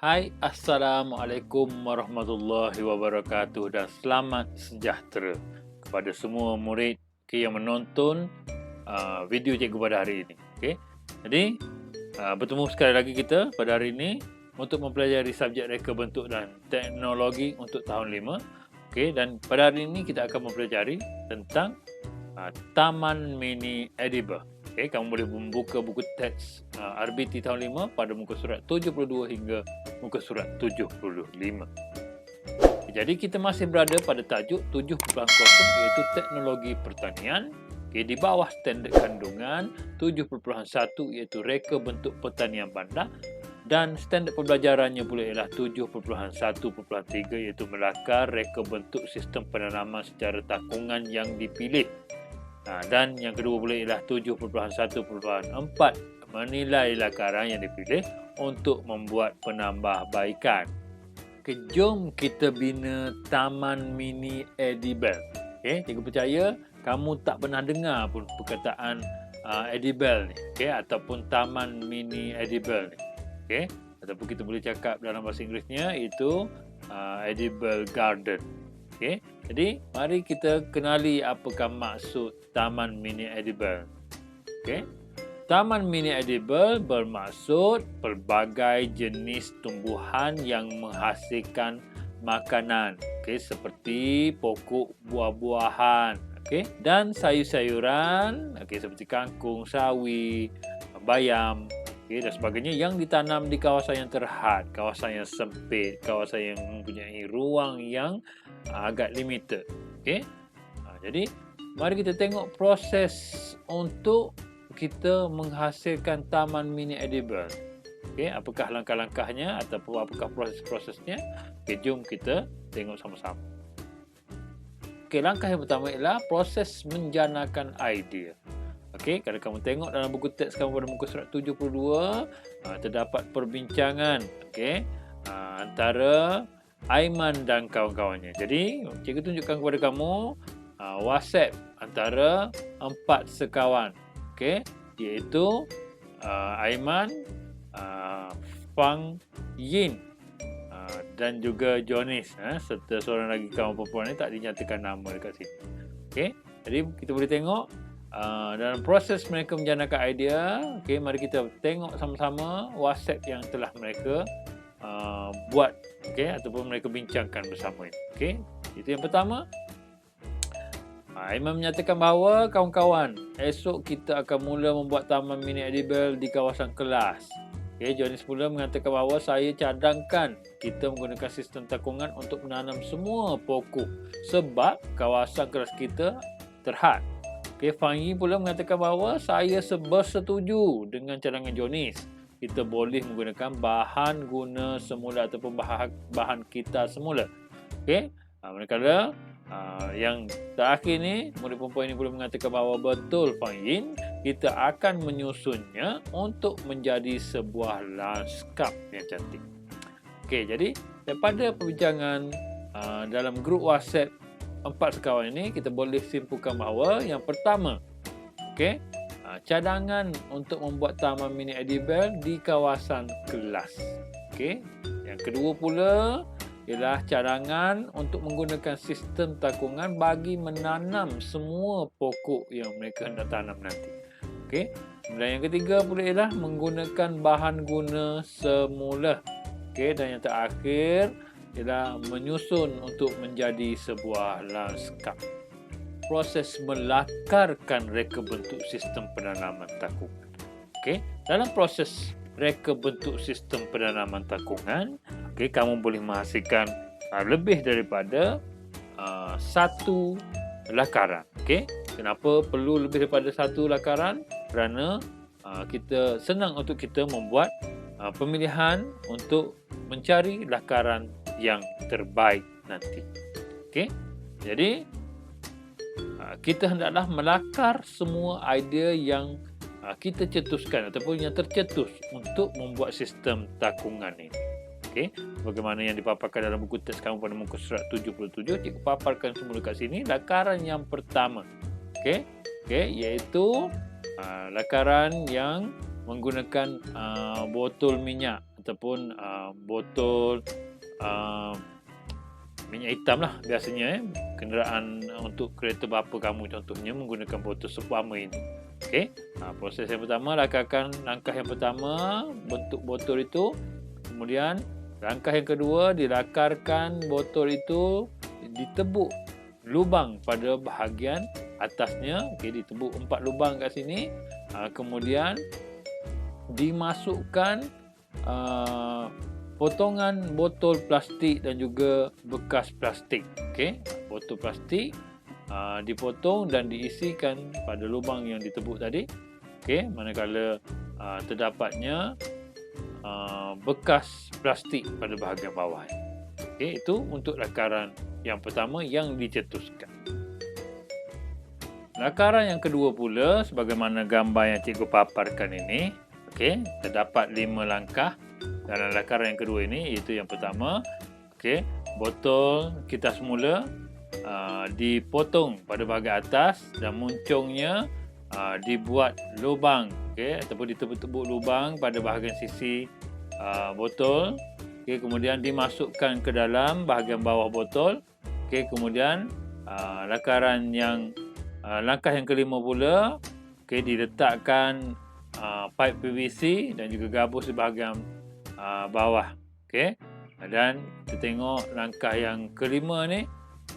Hai, Assalamualaikum warahmatullahi wabarakatuh dan selamat sejahtera kepada semua murid yang menonton video cikgu pada hari ini. Okay? Jadi, bertemu sekali lagi kita pada hari ini untuk mempelajari subjek reka bentuk dan teknologi untuk tahun 5. Okay? Dan pada hari ini kita akan mempelajari tentang Taman Mini Edible. Okay, kamu boleh membuka buku teks RBT tahun 5 pada muka surat 72 hingga muka surat 75. Jadi kita masih berada pada tajuk 7.0 iaitu teknologi pertanian. Okay, di bawah standard kandungan 7.1 iaitu reka bentuk pertanian bandar dan standard pembelajarannya pula ialah 7.1.3 iaitu melakar reka bentuk sistem penanaman secara takungan yang dipilih. Dan yang kedua pula ialah 7.1.4 menilai lakaran yang dipilih untuk membuat penambahbaikan. Okay, jom kita bina Taman Mini Edible. Okay, cikgu percaya kamu tak pernah dengar pun perkataan edible ni, okay, ataupun Taman Mini Edible ni. Okay, ataupun kita boleh cakap dalam bahasa Inggerisnya itu edible garden. Okay, jadi mari kita kenali apakah maksud Taman Mini Edible. Okay, Taman Mini Edible bermaksud pelbagai jenis tumbuhan yang menghasilkan makanan, okay, seperti pokok buah-buahan, okay, dan sayur-sayuran, okay, seperti kangkung, sawi, bayam, okay, dan sebagainya yang ditanam di kawasan yang terhad, kawasan yang sempit, kawasan yang mempunyai ruang yang agak limited. Okay, jadi mari kita tengok proses untuk kita menghasilkan Taman Mini Edible. Okay, apakah langkah-langkahnya ataupun apakah proses-prosesnya? Okay, jom kita tengok sama-sama. Okay, langkah yang pertama ialah proses menjanakan idea. Okay, kalau kamu tengok dalam buku teks kamu pada muka surat 72, terdapat perbincangan, okay, antara Aiman dan kawan-kawannya. Jadi, cikgu tunjukkan kepada kamu WhatsApp antara 4 sekawan, okay, iaitu Aiman, Fang Yin dan juga Jonis, serta seorang lagi kawan perempuan ni tak dinyatakan nama dekat sini. Okay, jadi kita boleh tengok dalam proses mereka menjanakan idea. Okay, mari kita tengok sama-sama WhatsApp yang telah mereka buat, okay, ataupun mereka bincangkan bersama ini. Okay, itu yang pertama. Aiman menyatakan bahawa kawan-kawan, esok kita akan mula membuat Taman Mini Edible di kawasan kelas. Okay, Jonis pula mengatakan bahawa saya cadangkan kita menggunakan sistem takungan untuk menanam semua pokok sebab kawasan kelas kita terhad. Okay, Fang Yi pula mengatakan bahawa saya bersetuju dengan cadangan Jonis. Kita boleh menggunakan bahan guna semula ataupun bahan kita semula. Okay, manakala yang terakhir ni, murid perempuan ini boleh mengatakan bahawa betul Fang Yin, kita akan menyusunnya untuk menjadi sebuah lanskap yang cantik. Okay, jadi daripada perbincangan dalam grup WhatsApp 4 sekawan ini, kita boleh simpulkan bahawa yang pertama, okay, cadangan untuk membuat Taman Mini Edible di kawasan kelas. Okay, yang kedua pula ialah cadangan untuk menggunakan sistem takungan bagi menanam semua pokok yang mereka hendak tanam nanti. Okay, dan yang ketiga pula ialah menggunakan bahan guna semula. Okay, dan yang terakhir ialah menyusun untuk menjadi sebuah lanskap. Proses melakarkan reka bentuk sistem penanaman takungan. Okay, dalam proses reka bentuk sistem penanaman takungan, okay, kamu boleh menghasilkan lebih daripada satu lakaran. Okay, kenapa perlu lebih daripada satu lakaran? Kerana kita senang untuk kita membuat pemilihan untuk mencari lakaran yang terbaik nanti. Okay, jadi kita hendaklah melakar semua idea yang kita cetuskan ataupun yang tercetus untuk membuat sistem takungan ini. Okay, bagaimana yang dipaparkan dalam buku teks kamu pada muka surat 77, cikgu paparkan semula kat sini lakaran yang pertama. Okay, iaitu lakaran yang menggunakan botol minyak ataupun botol minyak hitam lah biasanya. Kenderaan untuk kereta bapa kamu contohnya menggunakan botol seumpama ini. Okey, proses yang pertama, lakarkan langkah yang pertama, bentuk botol itu. Kemudian langkah yang kedua, dilakarkan botol itu, ditebuk lubang pada bahagian atasnya. Okey, ditebuk 4 lubang kat sini. Kemudian dimasukkan potongan botol plastik dan juga bekas plastik. Okey, botol plastik dipotong dan diisikan pada lubang yang ditebuk tadi. Okey, manakala terdapatnya bekas plastik pada bahagian bawah. Okey, itu untuk lakaran yang pertama yang dicetuskan. Lakaran yang kedua pula, sebagaimana gambar yang cikgu paparkan ini. Okey, terdapat 5 langkah dalam lakaran yang kedua ini, iaitu yang pertama, okey, botol kita semula dipotong pada bahagian atas dan muncungnya dibuat lubang, okey, ataupun ditebuk-tebuk lubang pada bahagian sisi botol. Okey, kemudian dimasukkan ke dalam bahagian bawah botol. Okey, kemudian lakaran yang langkah yang kelima pula, okey, diletakkan pipe PVC dan juga gabus di bahagian bawah. Okey, dan kita tengok langkah yang kelima ni.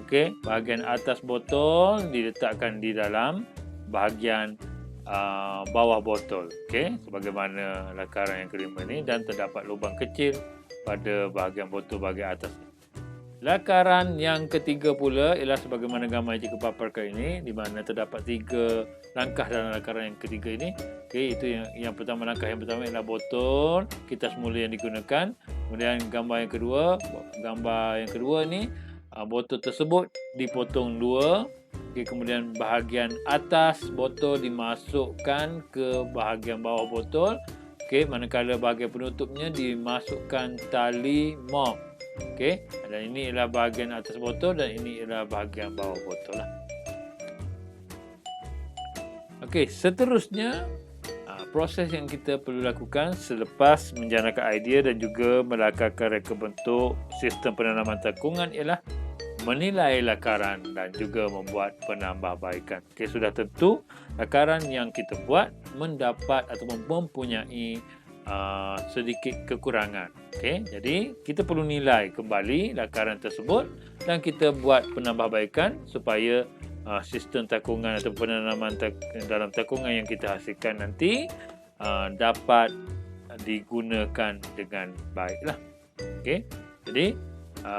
Okey, bahagian atas botol diletakkan di dalam bahagian bawah botol. Okey, sebagaimana lakaran yang kelima ni, dan terdapat lubang kecil pada bahagian botol bahagian atas. Lakaran yang ketiga pula ialah sebagaimana gambar yang cikgu paparkan ini, di mana terdapat 3 langkah dalam lakaran yang ketiga ini. Okey, itu yang pertama, langkah yang pertama ialah botol kita semula yang digunakan. Kemudian gambar yang kedua ni, botol tersebut dipotong 2. Okey, kemudian bahagian atas botol dimasukkan ke bahagian bawah botol. Okey, manakala bahagian penutupnya dimasukkan tali mop. Okey, dan ini ialah bahagian atas botol dan ini ialah bahagian bawah botol lah. Okey, seterusnya proses yang kita perlu lakukan selepas menjanakan idea dan juga melakarkan reka bentuk sistem penanaman tekungan ialah menilai lakaran dan juga membuat penambahbaikan. Okey, sudah tentu lakaran yang kita buat mendapat ataupun mempunyai sedikit kekurangan. Okey, jadi kita perlu nilai kembali lakaran tersebut dan kita buat penambahbaikan supaya sistem takungan atau penanaman dalam takungan yang kita hasilkan nanti dapat digunakan dengan baiklah. Okey, jadi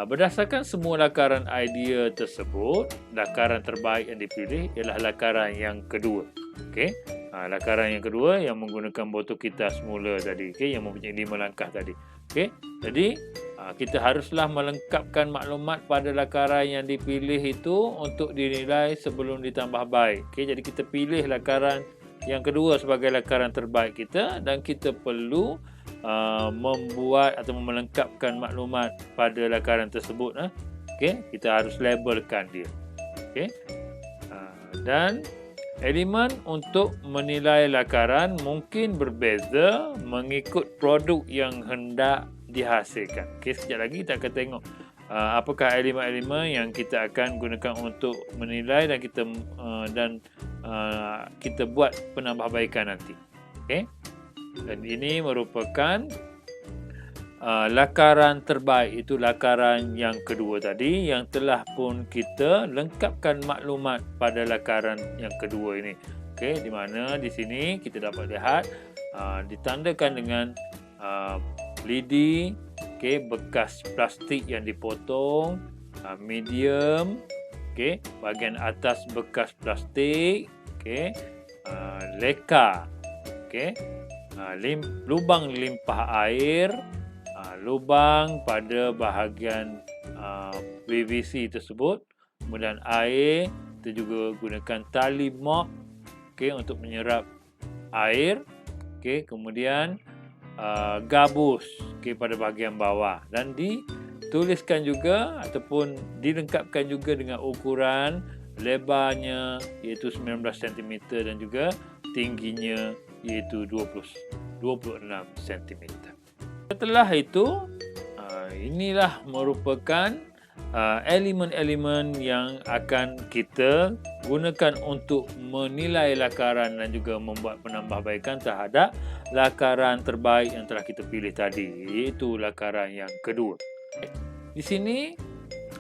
berdasarkan semua lakaran idea tersebut, lakaran terbaik yang dipilih ialah lakaran yang kedua. Okey, lakaran yang kedua yang menggunakan botol kita semula tadi, okey, yang mempunyai 5 langkah tadi. Okey, jadi kita haruslah melengkapkan maklumat pada lakaran yang dipilih itu untuk dinilai sebelum ditambah baik. Okey, jadi kita pilih lakaran yang kedua sebagai lakaran terbaik kita dan kita perlu membuat atau melengkapkan maklumat pada lakaran tersebut. Okey, kita harus labelkan dia. Okey, dan elemen untuk menilai lakaran mungkin berbeza mengikut produk yang hendak dihasilkan. Okey, sekejap lagi kita akan tengok apakah elemen-elemen yang kita akan gunakan untuk menilai dan kita buat penambahbaikan nanti. Okey, dan ini merupakan lakaran terbaik, itu lakaran yang kedua tadi yang telah pun kita lengkapkan maklumat pada lakaran yang kedua ini. Okey, di mana di sini kita dapat lihat ditandakan dengan lidi, okey, bekas plastik yang dipotong, medium, okey, bahagian atas bekas plastik, okey, leka, okey, lubang limpah air, lubang pada bahagian PVC tersebut, kemudian air, kita juga gunakan tali mop, okey, untuk menyerap air, okey, kemudian gabus, okey, pada bahagian bawah, dan dituliskan juga ataupun dilengkapkan juga dengan ukuran lebarnya iaitu 19 cm dan juga tingginya iaitu 26 cm. Setelah itu, inilah merupakan elemen-elemen yang akan kita gunakan untuk menilai lakaran dan juga membuat penambahbaikan terhadap lakaran terbaik yang telah kita pilih tadi, iaitu lakaran yang kedua. Di sini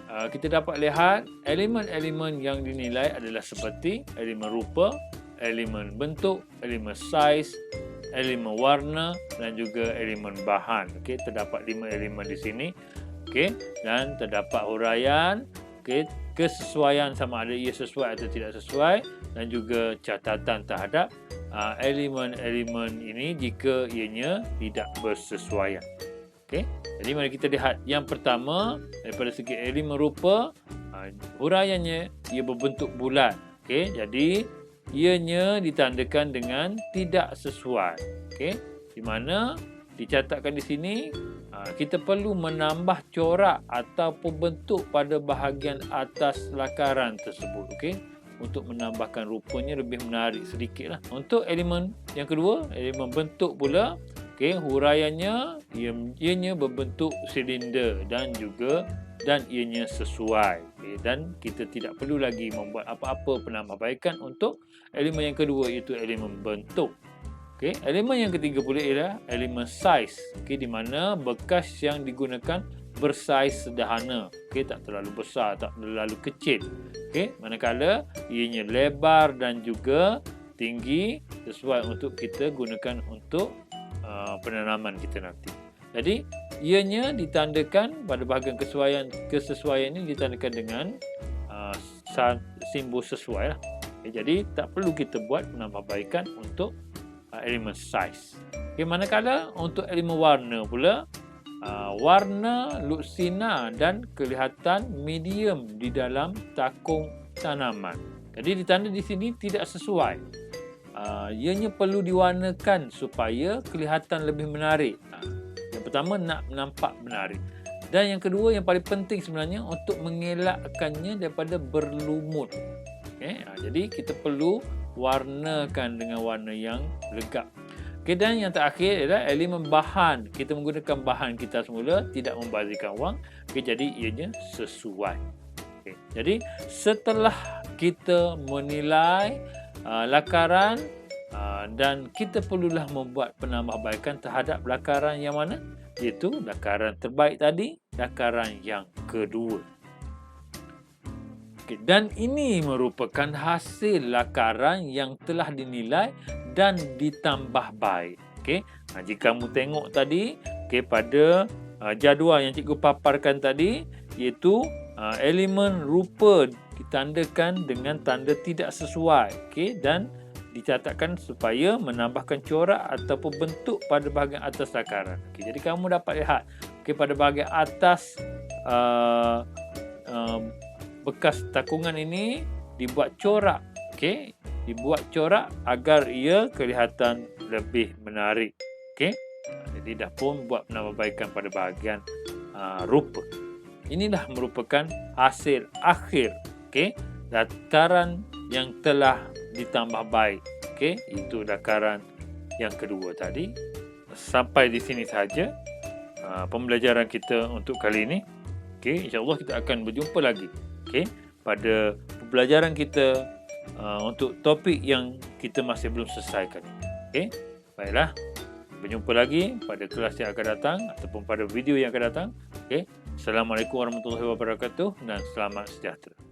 kita dapat lihat elemen-elemen yang dinilai adalah seperti elemen rupa, elemen bentuk, elemen saiz, elemen warna dan juga elemen bahan. Okey, terdapat 5 elemen di sini. Okey, dan terdapat huraian, okey, kesesuaian sama ada ia sesuai atau tidak sesuai dan juga catatan terhadap elemen-elemen ini jika ianya tidak bersesuaian. Okey, jadi mari kita lihat yang pertama daripada segi elemen rupa, huraiannya ia berbentuk bulat. Okey, jadi ianya ditandakan dengan tidak sesuai. Okey, di mana dicatatkan di sini kita perlu menambah corak ataupun bentuk pada bahagian atas lakaran tersebut. Okey, untuk menambahkan rupanya lebih menarik sedikitlah. Untuk elemen yang kedua, elemen bentuk pula, okey, huraiannya ianya berbentuk silinder dan ianya sesuai. Okay, dan kita tidak perlu lagi membuat apa-apa penambahbaikan untuk elemen yang kedua, iaitu elemen bentuk. Okay, elemen yang ketiga pula ialah elemen saiz. Okay, di mana bekas yang digunakan bersaiz sederhana. Okay, tak terlalu besar, tak terlalu kecil. Okay, manakala ianya lebar dan juga tinggi sesuai untuk kita gunakan untuk penanaman kita nanti. Jadi ianya ditandakan pada bahagian kesesuaian ini ditandakan dengan simbol sesuai lah. Okay, jadi tak perlu kita buat penambahbaikan untuk elemen saiz. Okay, manakala untuk elemen warna pula, warna luksina dan kelihatan medium di dalam takung tanaman. Jadi ditanda di sini tidak sesuai. Ianya perlu diwarnakan supaya kelihatan lebih menarik. Yang pertama, nak nampak menarik. Dan yang kedua, yang paling penting sebenarnya, untuk mengelakkannya daripada berlumut. Okay, jadi kita perlu warnakan dengan warna yang legap. Okay, dan yang terakhir adalah elemen bahan. Kita menggunakan bahan kita semula, tidak membazirkan wang. Okay, jadi ianya sesuai. Okay, jadi setelah kita menilai lakaran dan kita perlulah membuat penambahbaikan terhadap lakaran yang mana? Iaitu lakaran terbaik tadi, lakaran yang kedua. Okay, dan ini merupakan hasil lakaran yang telah dinilai dan ditambah baik. Okay, jika kamu tengok tadi, okay, pada jadual yang cikgu paparkan tadi, iaitu elemen rupa ditandakan dengan tanda tidak sesuai. Okay, dan dicatatkan supaya menambahkan corak ataupun bentuk pada bahagian atas lakaran. Okay, jadi kamu dapat lihat, okay, pada bahagian atas bekas takungan ini dibuat corak. Okay, dibuat corak agar ia kelihatan lebih menarik. Okay, jadi dah pun buat penambahbaikan pada bahagian rupa. Inilah merupakan hasil akhir, okay, lakaran yang telah ditambah baik. Okay, itu lakaran yang kedua tadi. Sampai di sini saja pembelajaran kita untuk kali ini. Okay, insyaAllah kita akan berjumpa lagi, okay, pada pembelajaran kita untuk topik yang kita masih belum selesaikan. Okay, baiklah, berjumpa lagi pada kelas yang akan datang ataupun pada video yang akan datang. Okay, Assalamualaikum warahmatullahi wabarakatuh dan selamat sejahtera.